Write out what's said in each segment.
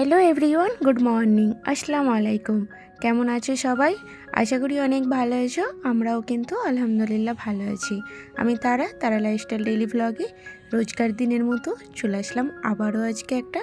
Hello everyone, good morning, আসসালামু আলাইকুম। কেমন আছো সবাই? আশা করি অনেক ভালো আছো। আমরাও কিন্তু আলহামদুলিল্লাহ ভালো আছি। আমি তারা লাইফস্টাইল ডেইলি ভ্লগে রোজকার দিনের মতো চলে আসলাম আবারও আজকে একটা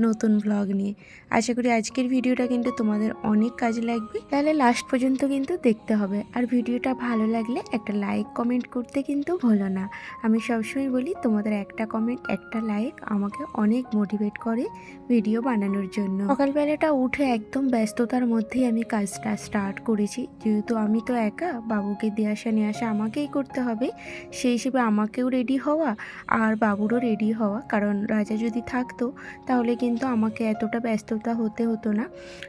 নতুন ভ্লগ নিয়ে। আশা করি আজকের ভিডিওটা কিন্তু তোমাদের অনেক কাজে লাগবে, তাহলে লাস্ট পর্যন্ত কিন্তু দেখতে হবে। আর ভিডিওটা ভালো লাগলে একটা লাইক কমেন্ট করতে কিন্তু ভুলো না। আমি সবসময় বলি তোমাদের একটা কমেন্ট, একটা লাইক আমাকে অনেক মোটিভেট করে ভিডিও বানানোর জন্য। সকালবেলাটা উঠে একদম ব্যস্ততার মধ্যেই আমি কাজটা স্টার্ট করেছি, যেহেতু আমি তো একা, বাবুকে দিয়ে আসা নিয়ে আসা আমাকেই করতে হবে। সেই হিসেবে আমাকেও রেডি হওয়া আর বাবুরও রেডি হওয়া, কারণ রাজা যদি থাকতো তাহলে কিন্তু আমাকে এতটা ব্যস্ততা হতে হতো না।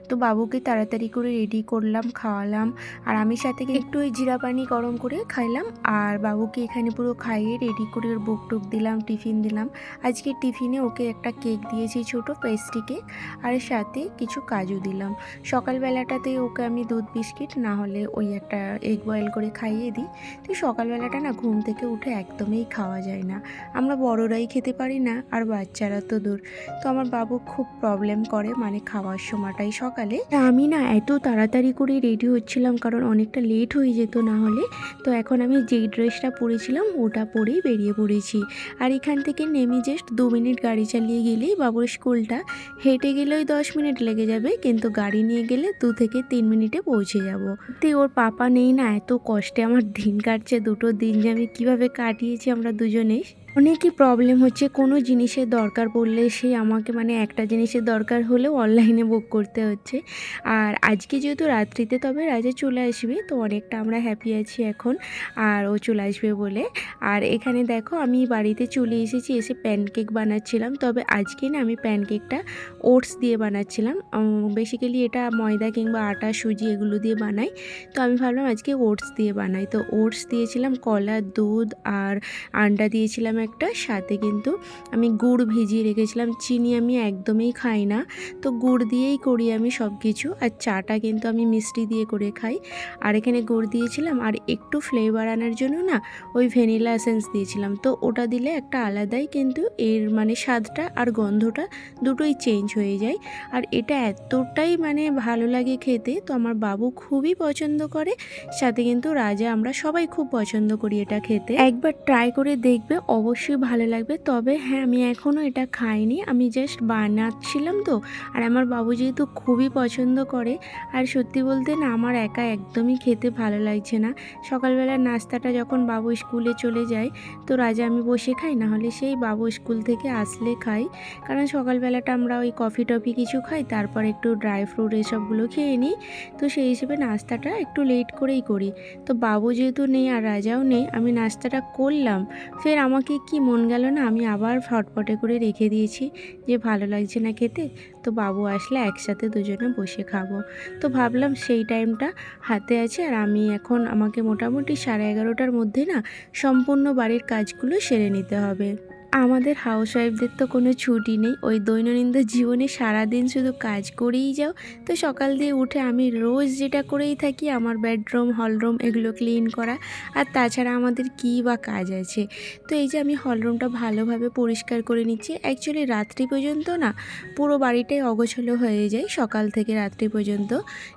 তো বাবুকে তাড়াতাড়ি করে রেডি করলাম, খাওয়ালাম, আর আমি সাথে একটু ওই জিরা পানি গরম করে খাইলাম। আর বাবুকে এখানে পুরো খাইয়ে রেডি করে ওর বুক টুক দিলাম, টিফিন দিলাম। আজকে টিফিনে ওকে একটা কেক দিয়েছি, ছোট পেস্ট্রি কেক, আর সাথে কিছু কাজু দিলাম। সকালবেলাটাতে ওকে আমি দুধ বিস্কিট না হলে ওই একটা এগ বয়েল করে খাইয়ে দিই। তো সকালবেলাটা না ঘুম থেকে উঠে একদমই খাওয়া যায় না, আমরা বড়রাই খেতে পারি না, আর বাচ্চারা তো দূর। তো আমার বাবু খুব প্রবলেম করে মানে খাওয়ার সময়টাই সকালে। আমি না এত তাড়াতাড়ি করে রেডি হচ্ছিলাম কারণ অনেকটা লেট হয়ে যেত না হলে। তো এখন আমি যেই ড্রেসটা পরেছিলাম ওটা পরেই বেরিয়ে পড়েছি। আর এখান থেকে নেমে জাস্ট 2 মিনিট গাড়ি চালিয়ে গেলেই বাবুর স্কুলটা। হেঁটে গেলেই 10 মিনিট লেগে যাবে, কিন্তু গাড়ি নিয়ে গেলে 2 থেকে 3 মিনিটে পৌঁছে যাব। তো ওর পাপা নেই না, এত কষ্টে আমার দিন কাটছে। দুটো দিন যে আমি কীভাবে কাটিয়েছি আমরা দুজনেই। অনেকই প্রবলেম হচ্ছে, কোনো জিনিসের দরকার পড়লে সে আমাকে মানে একটা জিনিসের দরকার হলেও অনলাইনে বুক করতে হচ্ছে। আর আজকে যেহেতু রাত্রিতে তবে রাজা চলে আসবে, তো অনেকটা আমরা হ্যাপি আছি এখন, আর ও চলে আসবে বলে। আর এখানে দেখো আমি বাড়িতে চলে এসেছি, এসে প্যানকেক বানাচ্ছিলাম। তবে আজকে না আমি প্যানকেকটা ওটস দিয়ে বানাচ্ছিলাম। বেসিক্যালি এটা ময়দা কিংবা আটা, সুজি এগুলো দিয়ে বানাই, তো আমি ভাবলাম আজকে ওটস দিয়ে বানাই। তো ওটস দিয়েছিলাম, কলা, দুধ আর আন্ডা দিয়েছিলাম একটা, সাথে কিন্তু আমি গুড় ভিজিয়ে রেখেছিলাম। চিনি আমি একদমই খাই না, তো গুড় দিয়েই করি আমি সব কিছু। আর চাটা কিন্তু আমি মিষ্টি দিয়ে করে খাই। আর এখানে গুড় দিয়েছিলাম, আর একটু ফ্লেভার আনার জন্য না ওই ভ্যানিলা এসেন্স দিয়েছিলাম। তো ওটা দিলে একটা আলাদাই কিন্তু এর মানে স্বাদটা আর গন্ধটা দুটোই চেঞ্জ হয়ে যায়। আর এটা এতটাই মানে ভালো লাগে খেতে, তো আমার বাবু খুবই পছন্দ করে, সাথে কিন্তু রাজা, আমরা সবাই খুব পছন্দ করি এটা খেতে। একবার ট্রাই করে দেখবে, অবশ্যই ভালো লাগবে। তবে হ্যাঁ, আমি এখনও এটা খাইনি, আমি জাস্ট বানাচ্ছিলাম তো। আর আমার বাবু যেহেতু খুবই পছন্দ করে, আর সত্যি বলতে না আমার একা একদমই খেতে ভালো লাগছে না। সকালবেলার নাস্তাটা যখন বাবু স্কুলে চলে যায় তো রাজা আমি বসে খাই, না হলে সেই বাবু স্কুল থেকে আসলে খাই। কারণ সকালবেলাটা আমরা ওই কফি টফি কিছু খাই, তারপর একটু ড্রাই ফ্রুট এসবগুলো খেয়ে নিই। তো সেই হিসেবে নাস্তাটা একটু লেট করেই করি। তো বাবু যেহেতু নেই আর রাজাও নেই, আমি নাস্তাটা করলাম, ফের আমাকে কি মন গেল না, আমি আবার ফটফটে করে রেখে দিয়েছি যে ভালো লাগছে না খেতে, তো বাবু আসলে একসাথে দুজনে বসে খাবো। তো ভাবলাম সেই টাইমটা হাতে আছে, আর আমি এখন আমাকে মোটামুটি 11:30টার মধ্যে না সম্পূর্ণ বাড়ির কাজগুলো সেরে নিতে হবে। আমাদের হাউসওয়াইফদের তো কোনো ছুটি নেই, ওই দৈনন্দিন জীবনে সারাদিন শুধু কাজ করেই যাও। তো সকাল দিয়ে উঠে আমি রোজ যেটা করেই থাকি, আমার বেডরুম, হলরুম এগুলো ক্লিন করা। আর তাছাড়া আমাদের কী বা কাজ আছে। তো এই যে আমি হলরুমটা ভালোভাবে পরিষ্কার করে নিচ্ছি। অ্যাকচুয়ালি রাত্রি পর্যন্ত না পুরো বাড়িটাই অগোছালো হয়ে যায়, সকাল থেকে রাত্রি পর্যন্ত।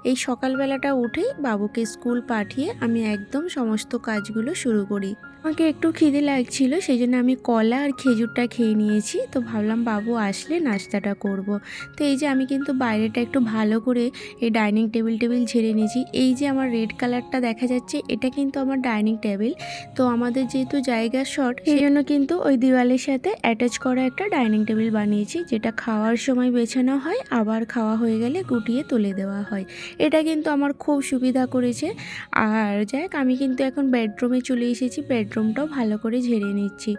এই সকালবেলাটা উঠেই বাবুকে স্কুল পাঠিয়ে আমি একদম সমস্ত কাজগুলো শুরু করি। আমাকে একটু খিদে লাগছিল, সেই জন্য আমি কলা আর খেজুরটা খেয়ে নিয়েছি। তো ভাবলাম বাবু আসলে নাস্তাটা করব। তো এই যে আমি কিন্তু বাইরেটা একটু ভালো করে এই ডাইনিং টেবিল ঝেড়ে নিয়েছি। এই যে আমার রেড কালারটা দেখা যাচ্ছে, এটা কিন্তু আমার ডাইনিং টেবিল। তো আমাদের যেহেতু জায়গা শর্ট, সেই জন্য কিন্তু ওই দেওয়ালের সাথে অ্যাটাচ করা একটা ডাইনিং টেবিল বানিয়েছি, যেটা খাওয়ার সময় বেছানো হয়, আবার খাওয়া হয়ে গেলে গুটিয়ে তুলে দেওয়া হয়। এটা কিন্তু আমার খুব সুবিধা করেছে। আর যাক, আমি কিন্তু এখন বেডরুমে চলে এসেছি, বেডরুমটাও ভালো করে ঝেড়ে নিচ্ছি।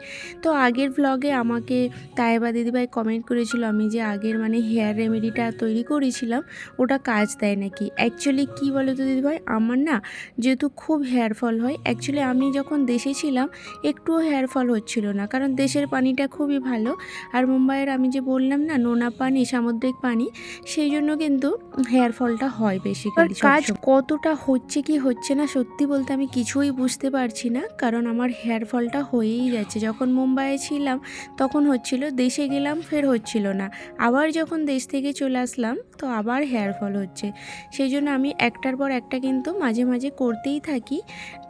তো আগের ভ্লগে আমাকে তাইবা দিদিভাই কমেন্ট করেছিল আমি যে আগের মানে হেয়ার রেমেডিটা তৈরি করেছিলাম ওটা কাজ দেয় নাকি। অ্যাকচুয়ালি কী বলো তো দিদিভাই, আমার না যেহেতু খুব হেয়ার ফল হয়, অ্যাকচুয়ালি আমি যখন দেশে ছিলাম একটুও হেয়ার ফল হচ্ছিল না, কারণ দেশের পানিটা খুবই ভালো। আর মুম্বাইয়ের আমি যে বললাম না নোনা পানি, সামুদ্রিক পানি, সেই জন্য কিন্তু হেয়ার ফলটা হয় বেসিক্যালি। কাজ কতটা হচ্ছে কি হচ্ছে না সত্যি বলতে আমি কিছুই বুঝতে পারছি না, কারণ আমার হেয়ার ফলটা হয়েই যাচ্ছে। যখন মুম্বাইয়ে ছিলাম দিলাম তখন হচ্ছিল, দেশে গেলাম ফের হচ্ছিল না, আবার যখন দেশ থেকে চলে আসলাম তো আবার হেয়ার ফল হচ্ছে। সেই জন্য আমি একটার পর একটা কিন্তু মাঝে মাঝে করতেই থাকি।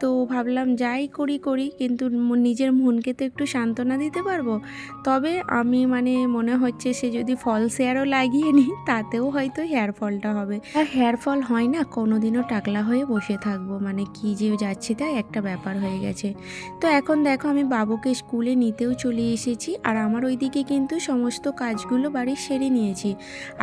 তো ভাবলাম যাই করি করি, কিন্তু নিজের মনকে তো একটু সান্ত্বনা দিতে পারবো। তবে আমি মানে মনে হচ্ছে সে যদি ফলস হেয়ারও লাগিয়ে নিই তাতেও হয়তো হেয়ার ফলটা হবে। আর হেয়ার ফল হয় না, কোনোদিনও টাকলা হয়ে বসে থাকবো, মানে কি যে যাচ্ছি তাই একটা ব্যাপার হয়ে গেছে। তো এখন দেখো আমি বাবুকে স্কুলে নিতেও চলে এসেছি, আর আমার ওইদিকে কিন্তু সমস্ত কাজগুলো বাড়ির সেরে নিয়েছি,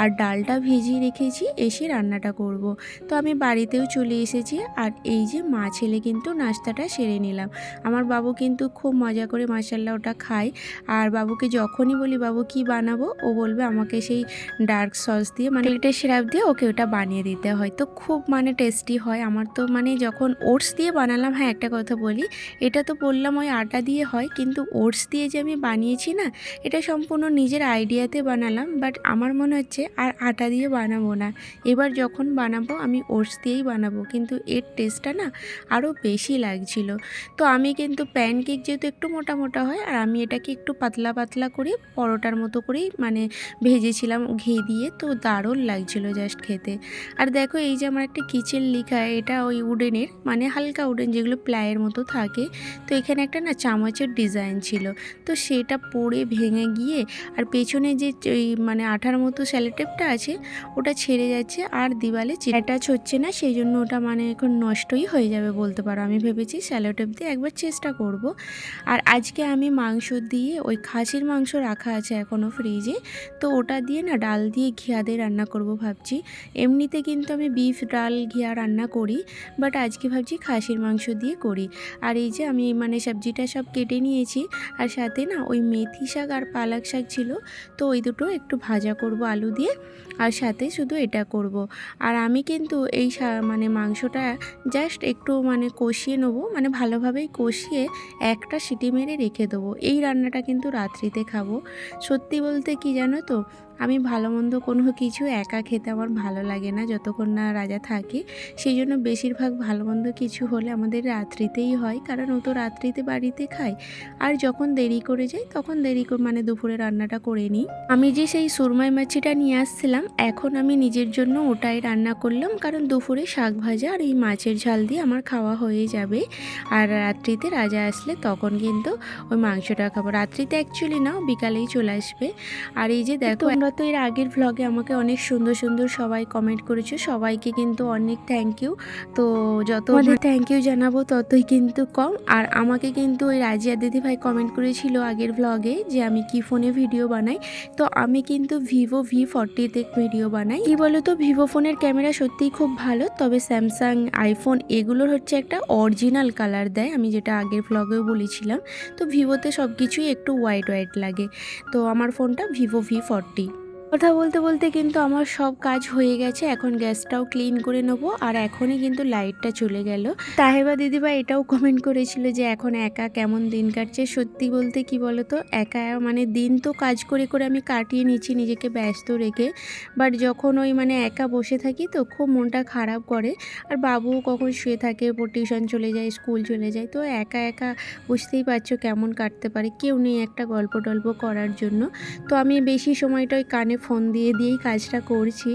আর ডালটা ভিজিয়ে রেখেছি, এসে রান্নাটা করব। তো আমি বাড়িতেও চলে এসেছি, আর এই যে মা ছেলে কিন্তু নাস্তাটা সেরে নিলাম। আমার বাবু কিন্তু খুব মজা করে মাশাআল্লাহ ওটা খায়, আর বাবুকে যখনই বলি বাবু কি বানাবো, ও বলবে আমাকে সেই ডার্ক সস দিয়ে মানে টমেটো সিরাপ দিয়ে ওকে ওটা বানিয়ে দিতে হয়। তো খুব মানে টেস্টি হয়। আমার তো মানে যখন ওটস দিয়ে বানালাম, হ্যাঁ একটা কথা বলি, এটা তো বললাম ওই আটা দিয়ে হয়, কিন্তু ওটস দিয়ে যে আমি বানিয়েছি না, এটা সম্পূর্ণ নিজের আইডিয়াতে বানালাম। বাট আমার মনে হচ্ছে আর আটা দিয়ে বানাবো না, এবার যখন বানাবো আমি ওটস দিয়েই বানাবো, কিন্তু এর টেস্টটা না আরও বেশি লাগছিল। তো আমি কিন্তু প্যানকেক যেহেতু একটু মোটা মোটা হয়, আর আমি এটাকে একটু পাতলা পাতলা করে পরোটার মতো করেই মানে ভেজেছিলাম ঘি দিয়ে, তো দারুণ লাগছিল জাস্ট খেতে। আর দেখো এই যে আমার একটা কিচেন লিখা, এটা ওই উডেনের মানে হালকা উডেন যেগুলো প্লাইয়ের মতো থাকে। তো এখানে একটা না চামচের ডিজাইন ছিল, তো সেটা পড়ে ভেঙে গিয়ে আর পেছনে যে ওই মানে আঠার মতো স্যালোটেপটা আছে ওটা ছেড়ে যাচ্ছে, আর দিওয়ালে অ্যাটাচ হচ্ছে না, সেই জন্য ওটা মানে এখন নষ্টই হয়ে যাবে বলতে পারো। আমি ভেবেছি স্যালোটেপ দিয়ে একবার চেষ্টা করব। আর আজকে আমি মাংস দিয়ে, ওই খাসির মাংস রাখা আছে এখনও ফ্রিজে, তো ওটা দিয়ে না ডাল দিয়ে ঘিয়া দিয়ে রান্না করব ভাবছি। এমনিতে কিন্তু আমি বিফ ডাল ঘিয়া রান্না করি, বাট আজকে ভাবছি খাসির মাংস দিয়ে করি। আর এই যে আমি মানে সবজিটা সব কেটে নিয়েছি, আর সাথে না ওই মেথি শাক আর পালক শাক ছিল, তো ওই দুটো একটু ভাজা করব আলু দিয়ে, আর সাথে শুধু এটা করব। আর আমি কিন্তু এই মানে মাংসটা জাস্ট একটু মানে কষিয়ে নেবো, মানে ভালোভাবেই কষিয়ে একটা সিটি মেরে রেখে দেবো। এই রান্নাটা কিন্তু রাত্রিতে খাবো। সত্যি বলতে কি জানো তো, আমি ভালো মন্দ কোনো কিছু একা খেতে আমার ভালো লাগে না যতক্ষণ না রাজা থাকে। সেই জন্য বেশিরভাগ ভালো মন্দ কিছু হলে আমাদের রাত্রিতেই হয়, কারণ ও তো রাত্রিতে বাড়িতে খায়। আর যখন দেরি করে যাই তখন দেরি করে মানে দুপুরে রান্নাটা করে নিই। আমি যে সেই সুরমাই মাছিটা নিয়ে আসছিলাম, এখন আমি নিজের জন্য ওটাই রান্না করলাম, কারণ দুপুরে শাক ভাজা আর এই মাছের ঝাল দিয়ে আমার খাওয়া হয়ে যাবে। আর রাত্রিতে রাজা আসলে তখন কিন্তু ওই মাংসটা খাবো। রাত্রিতে অ্যাকচুয়ালি না, বিকালেই চলে আসবে। আর এই যে দেখো, তোমরা তো এর আগের ভ্লগে আমাকে অনেক সুন্দর সুন্দর সবাই কমেন্ট করেছো, সবাইকে কিন্তু অনেক থ্যাংক ইউ। তো যত থ্যাংক ইউ জানাবো ততই কিন্তু কম। আর আমাকে কিন্তু ওই রাজিয়া দিদিভাই কমেন্ট করেছিল আগের ভ্লগে যে আমি কি ফোনে ভিডিও বানাই। তো আমি কিন্তু ভিভো V40তে ভিডিও বানাই। কি বলো তো, ভিভো ফোনের ক্যামেরা সত্যিই খুব ভালো, তবে স্যামসাং আইফোন এগুলোর হচ্ছে একটা অরিজিনাল কালার দেয়, আমি যেটা আগের ভ্লগেও বলেছিলাম। তো ভিভোতে সব কিছুই একটু হোয়াইট হোয়াইট লাগে। তো আমার ফোনটা ভিভো V40। কথা বলতে বলতে কিন্তু আমার সব কাজ হয়ে গেছে, এখন গ্যাসটাও ক্লিন করে নেবো। আর এখনই কিন্তু লাইটটা চলে গেল। তাহেবা দিদিভাই এটাও কমেন্ট করেছিল যে এখন একা কেমন দিন কাটছে। সত্যি বলতে কি বলতো, একা মানে দিন তো কাজ করে করে আমি কাটিয়ে নিচ্ছি নিজেকে ব্যস্ত রেখে, বাট যখন ওই মানে একা বসে থাকি তো খুব মনটা খারাপ করে। আর বাবু কখন শুয়ে থাকে, টিউশন চলে যায়, স্কুল চলে যায়, তো একা একা বুঝতেই পারছো কেমন কাটতে পারে, কেউ নেই একটা গল্প টল্প করার জন্য। তো আমি বেশি সময়টা ওই কানে ফোন দিয়েই কাজটা করছি।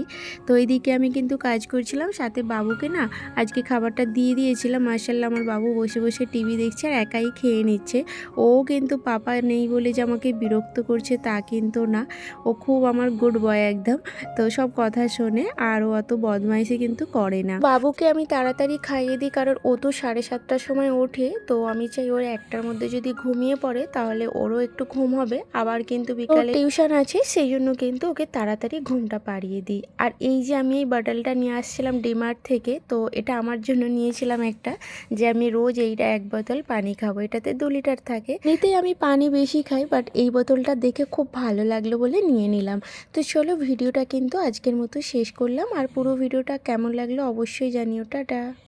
তো এইদিকে আমি কিন্তু কাজ করছিলাম, সাথে বাবুকে না আজকে খাবারটা দিয়ে দিয়েছিলাম। মাশাআল্লাহ আমার বাবু বসে বসে টিভি দেখছে আর একাই খেয়ে নিচ্ছে। ও কিন্তু পাপা নেই বলে যে আমাকে বিরক্ত করছে তা কিন্তু না, ও খুব আমার গুড বয় একদম। তো সব কথা শোনে, আর ও অত বদমাইশি কিন্তু করে না। বাবুকে আমি তাড়াতাড়ি খাইয়ে দিই, কারণ ও তো 7:30টার সময় ওঠে। তো আমি চাই ওর 1টার মধ্যে যদি ঘুমিয়ে পড়ে তাহলে ওরও একটু ঘুম হবে, আবার কিন্তু বিকালে টিউশন আছে, সেই জন্য কিন্তু ওকে তাড়াতাড়ি ঘুমটা পাড়িয়ে দিই। আর এই যে আমি এই বটলটা নিয়ে আসছিলাম ডিমার্ট থেকে, তো এটা আমার জন্য নিয়েছিলাম একটা, যে আমি রোজ এইটা 1 বোতল পানি খাবো, এটাতে 2 লিটার থাকে। এমনিতেই আমি পানি বেশি খাই, বাট এই বোতলটা দেখে খুব ভালো লাগলো বলে নিয়ে নিলাম। তো চলো ভিডিওটা কিন্তু আজকের মতো শেষ করলাম, আর পুরো ভিডিওটা কেমন লাগলো অবশ্যই জানিও। টাটা।